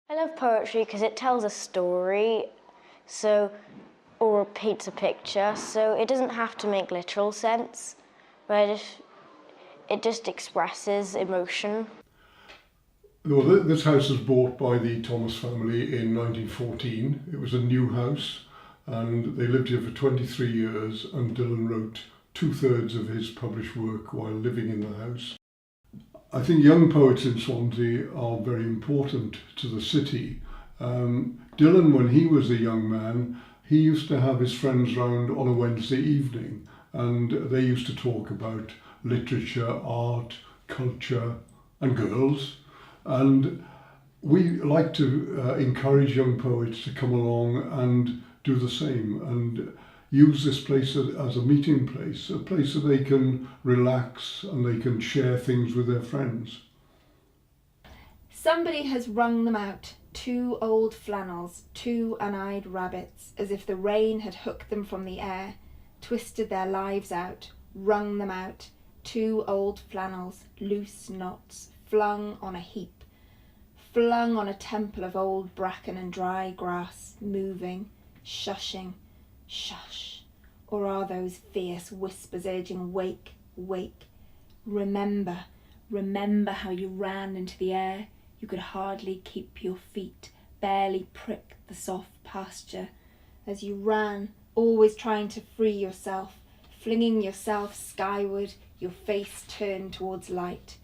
I love poetry because it tells a story, or paints a picture, so it doesn't have to make literal sense, but it just expresses emotion. Well, this house was bought by the Thomas family in 1914. It was a new house, and they lived here for 23 years, and Dylan wrote 2/3 of his published work while living in the house. I think young poets in Swansea are very important to the city. Dylan, when he was a young man, he used to have his friends round on a Wednesday evening, and they used to talk about literature, art, culture, and girls. And we like to encourage young poets to come along and do the same and use this place as a meeting place, a place that they can relax and they can share things with their friends. Somebody has wrung them out, 2 old flannels, 2 one-eyed rabbits, as if the rain had hooked them from the air, twisted their lives out, wrung them out, 2 old flannels, loose knots, flung on a heap, flung on a temple of old bracken and dry grass, moving, shushing, shush, or are those fierce whispers urging, wake, wake, remember, remember how you ran into the air, you could hardly keep your feet, barely prick the soft pasture, as you ran, always trying to free yourself, flinging yourself skyward, your face turned towards light.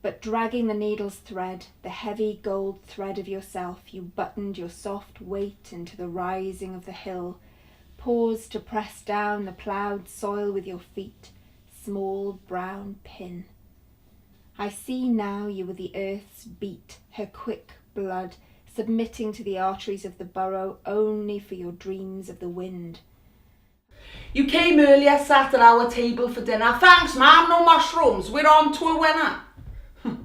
But dragging the needle's thread, the heavy gold thread of yourself, you buttoned your soft weight into the rising of the hill, paused to press down the ploughed soil with your feet, small brown pin. I see now you were the earth's beat, her quick blood, submitting to the arteries of the burrow only for your dreams of the wind. You came earlier, sat at our table for dinner. Thanks, ma'am, no mushrooms. We're on to a winner.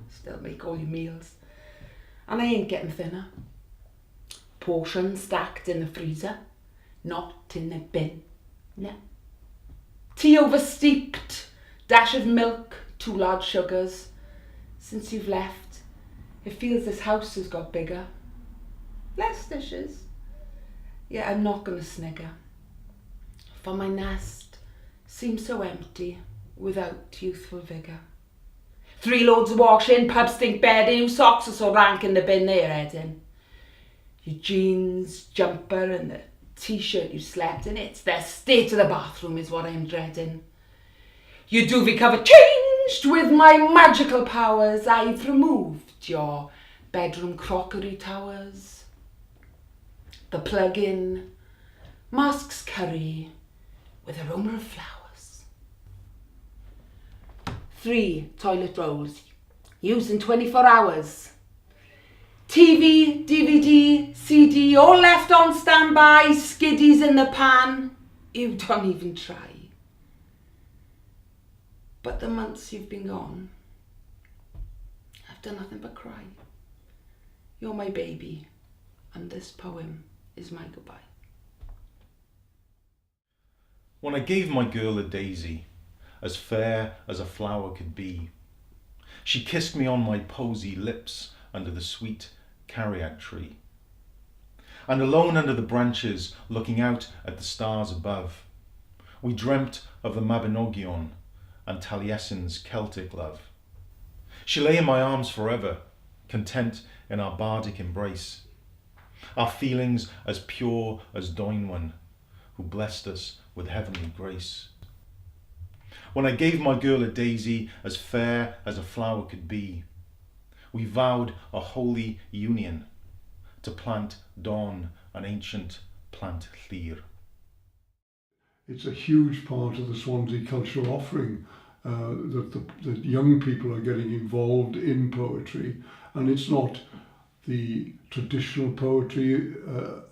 Still make all your meals. And I ain't getting thinner. Portions stacked in the freezer, not in the bin. No. Tea oversteeped, dash of milk, 2 large sugars. Since you've left, it feels this house has got bigger. Less dishes. Yeah, I'm not going to snigger. For my nest seems so empty without youthful vigour. 3 loads of washing, pub stink bedding, your socks are so rank in the bin they're heading. Your jeans, jumper and the t-shirt you slept in, it's the state of the bathroom is what I'm dreading. Your duvet cover changed with my magical powers. I've removed your bedroom crockery towers. The plug-in masks curry with aroma of flowers. 3 toilet rolls, used in 24 hours. TV, DVD, CD, all left on standby, skiddies in the pan. You don't even try. But the months you've been gone, I've done nothing but cry. You're my baby, and this poem is my goodbye. When I gave my girl a daisy, as fair as a flower could be, she kissed me on my posy lips under the sweet carriac tree. And alone under the branches, looking out at the stars above, we dreamt of the Mabinogion and Taliesin's Celtic love. She lay in my arms forever, content in our bardic embrace, our feelings as pure as Ddiwylliant, who blessed us with heavenly grace. When I gave my girl a daisy as fair as a flower could be, we vowed a holy union to plant dawn, an ancient plant llyr. It's a huge part of the Swansea cultural offering that young people are getting involved in poetry, and it's not the traditional poetry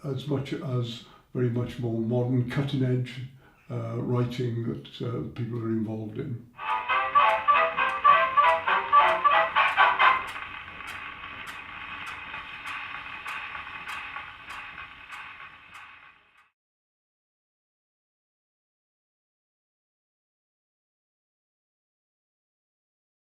as much as very much more modern, cutting edge writing that people are involved in.